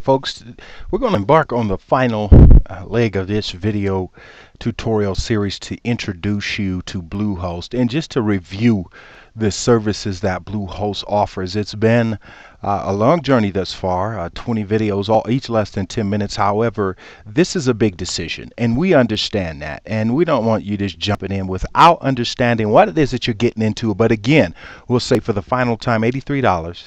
folks, we're going to embark on the final leg of this video tutorial series to introduce you to Bluehost and just to review the services that Bluehost offers. It's been a long journey thus far, 20 videos, all each less than 10 minutes. However, this is a big decision, and we understand that, and we don't want you just jumping in without understanding what it is that you're getting into. But again, we'll say for the final time, $83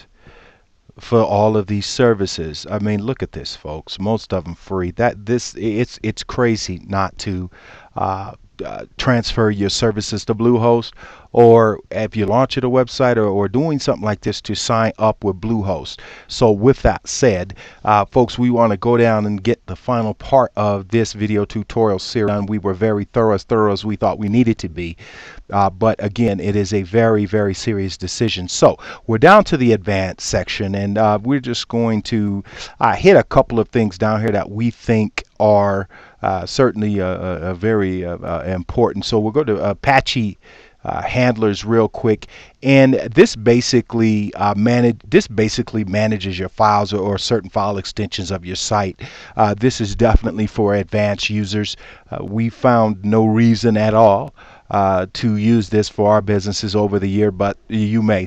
for all of these services. I mean, look at this, folks. Most of them free. It's crazy not to transfer your services to Bluehost, or if you're launching a website or doing something like this, to sign up with Bluehost. So with that said, folks, we want to go down and get the final part of this video tutorial series done. We were very thorough as we thought we needed to be. But again, it is a very, very serious decision. So we're down to the advanced section, and we're just going to hit a couple of things down here that we think are certainly very important. So we'll go to Apache handlers real quick, and this basically manages your files or certain file extensions of your site. This is definitely for advanced users. We found no reason at all to use this for our businesses over the year, but you may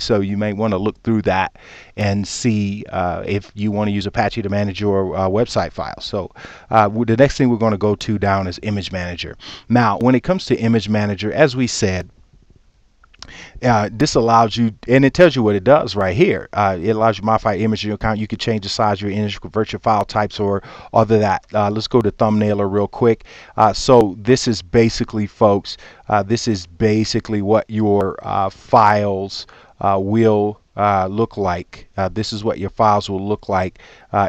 want to look through that and see if you want to use Apache to manage your website files. So the next thing we're going to go to down is Image Manager. Now, when it comes to Image Manager, as we said, this allows you, and it tells you what it does right here. It allows you to modify image in your account. You can change the size of your image, convert your file types, or other that. Let's go to Thumbnailer real quick. So this is basically, folks, this is basically what your files will look like. This is what your files will look like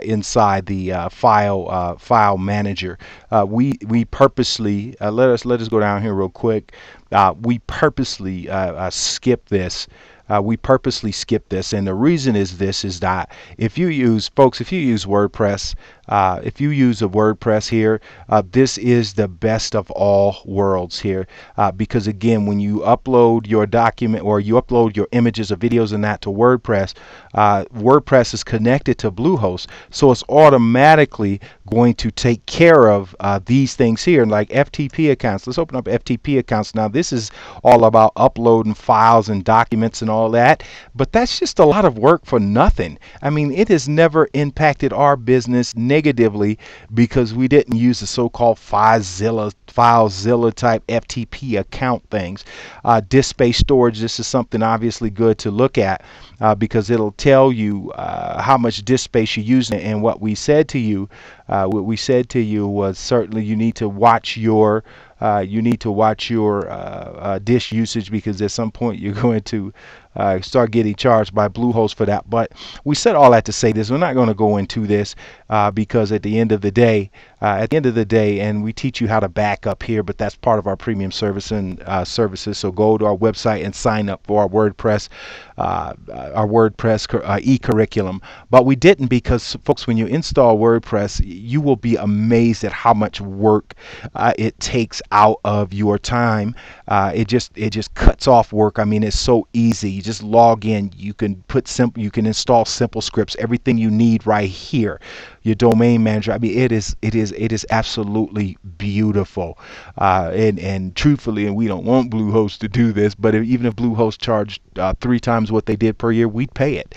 inside the file manager. We purposely let us go down here real quick. We purposely skip this. We purposely skip this, and the reason is that if you use WordPress, if you use a WordPress here, this is the best of all worlds here, because again, when you upload your document or you upload your images or videos and that to WordPress, WordPress is connected to Bluehost, so it's automatically going to take care of these things here, like FTP accounts. Let's open up FTP accounts. Now, this is all about uploading files and documents and all that, but that's just a lot of work for nothing. I mean, it has never impacted our business negatively because we didn't use the so-called FileZilla type FTP account things. Disk space storage, this is something obviously good to look at because it'll tell you how much disk space you're using. And what we said to you was certainly you need to watch your disk usage, because at some point you're going to start getting charged by Bluehost for that. But we said all that to say this. We're not going to go into this because at the end of the day, and we teach you how to back up here, but that's part of our premium service and services. So go to our website and sign up for our WordPress e-curriculum. But we didn't, because folks, when you install WordPress, you will be amazed at how much work it takes out of your time. It just cuts off work. I mean, it's so easy. You just log in. You can install simple scripts, everything you need right here. Your domain manager. I mean, it is absolutely beautiful. And truthfully, and we don't want Bluehost to do this, but even if Bluehost charged 3 times what they did per year, we'd pay it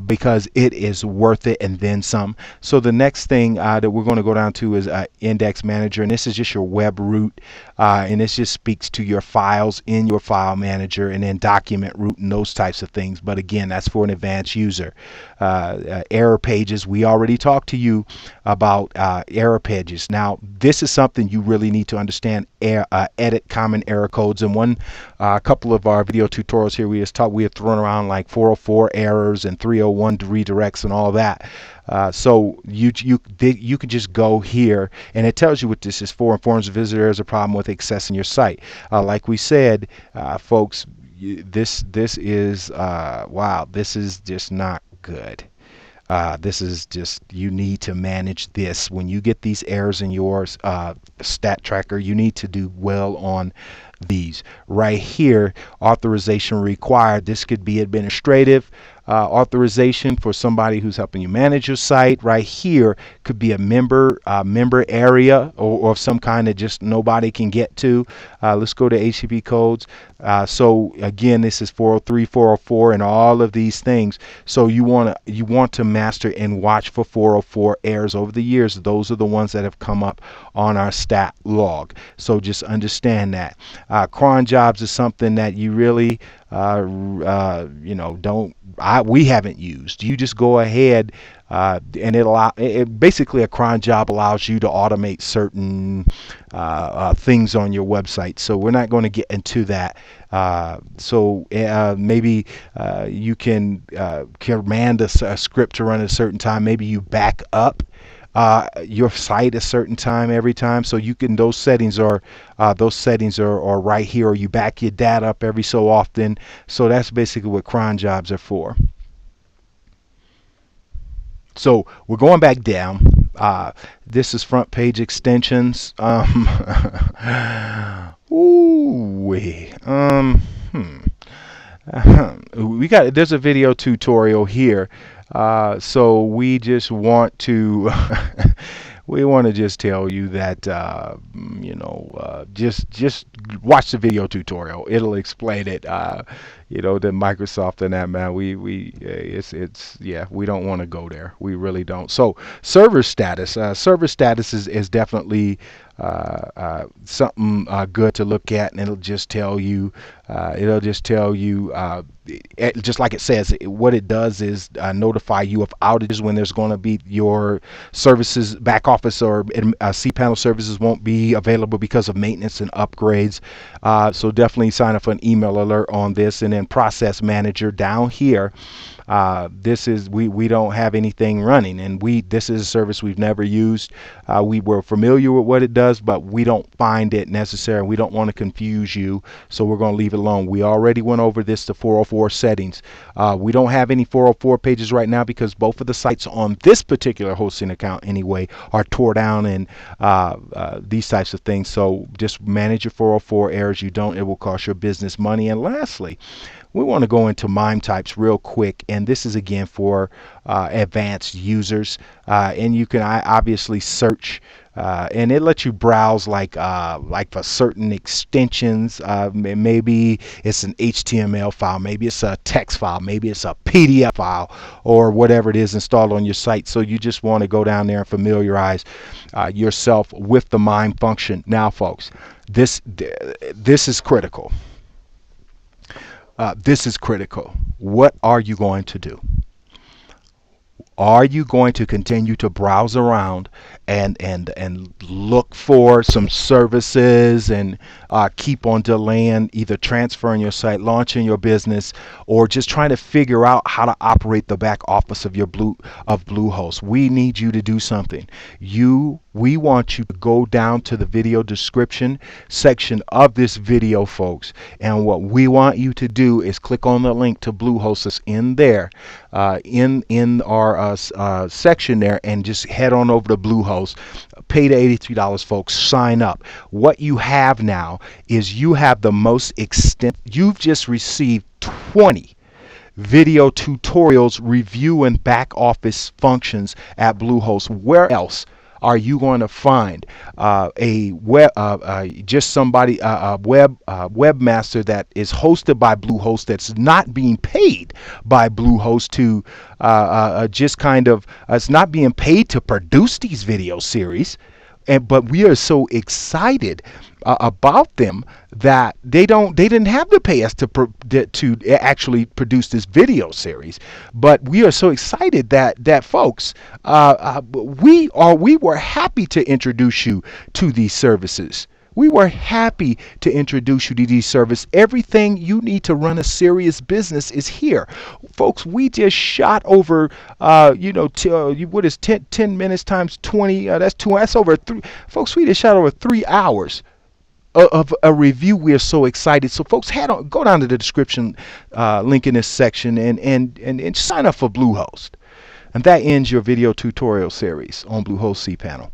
because it is worth it and then some. So the next thing that we're going to go down to is Index Manager, and this is just your web root, and this just speaks to your files in your file manager, and then document root and those types of things. But again, that's for an advanced user. Error pages, we already talked to you about error pages. Now, this is something you really need to understand. Edit common error codes. And a couple of our video tutorials here, we have thrown around like 404 errors and 301 redirects and all that. So you can just go here, and it tells you what this is for. Informs the visitor there's a problem with accessing your site. Like we said, folks, this is wow, this is just not good. This is just, you need to manage this. When you get these errors in your stat tracker, you need to do well on these right here. Authorization required. This could be administrative. authorization for somebody who's helping you manage your site. Right here could be a member area, or of some kind that just nobody can get to. Let's go to HTTP codes. So again, this is 403, 404, and all of these things. So you want to master and watch for 404 errors over the years. Those are the ones that have come up on our stat log. So just understand that. Cron jobs is something that you really we haven't used. You just go ahead and basically a cron job allows you to automate certain things on your website. So we're not going to get into that. Maybe you can command a script to run at a certain time. Maybe you back up your site a certain time every time. So you can, those settings are right here, or you back your data up every so often. So that's basically what cron jobs are for. So we're going back down. This is front page extensions. There's a video tutorial here. So we just want to we want to just tell you that just watch the video tutorial. It'll explain it. The Microsoft and that, man, we don't want to go there. We really don't. So server status is definitely something good to look at, and it'll just tell you just like it says, what it does is notify you of outages when there's going to be your services, back office or cPanel services won't be available because of maintenance and upgrades. So definitely sign up for an email alert on this. And then process manager down here, this is we don't have anything running, and this is a service we've never used. We were familiar with what it does, but we don't find it necessary. We don't want to confuse you, so we're going to leave it alone. We already went over this, the 404 settings. We don't have any 404 pages right now because both of the sites on this particular hosting account anyway are tore down and these types of things. So just manage your 404 errors. You don't, it will cost your business money. And lastly, we want to go into MIME types real quick, and this is again for advanced users, and you can obviously search, and it lets you browse like for certain extensions. Maybe it's an HTML file, maybe it's a text file, maybe it's a PDF file, or whatever it is installed on your site. So you just want to go down there and familiarize yourself with the MIME function. Now, folks, this is critical. This is critical. What are you going to do? Are you going to continue to browse around and look for some services and keep on delaying either transferring your site, launching your business, or just trying to figure out how to operate the back office of your Bluehost? We need you to do something. We want you to go down to the video description section of this video, folks, and what we want you to do is click on the link to Bluehost that's in there, in our section there, and just head on over to Bluehost. Pay the $83, folks. Sign up. What you have now is you have the most extent. You've just received 20 video tutorials reviewing back office functions at Bluehost. Where else are you going to find just somebody, a webmaster that is hosted by Bluehost that's not being paid by Bluehost to just kind of, it's not being paid to produce these video series, but we are so excited about them that they didn't have to pay us to actually produce this video series. But we are so excited that folks, we were happy to introduce you to these services. We were happy to introduce you to these services. Everything you need to run a serious business is here. Folks, we just shot over, what is 10 minutes times 20? That's over 3. Folks, we just shot over 3 hours of a review. We are so excited. So folks, go down to the description link in this section and sign up for Bluehost. And that ends your video tutorial series on Bluehost cPanel.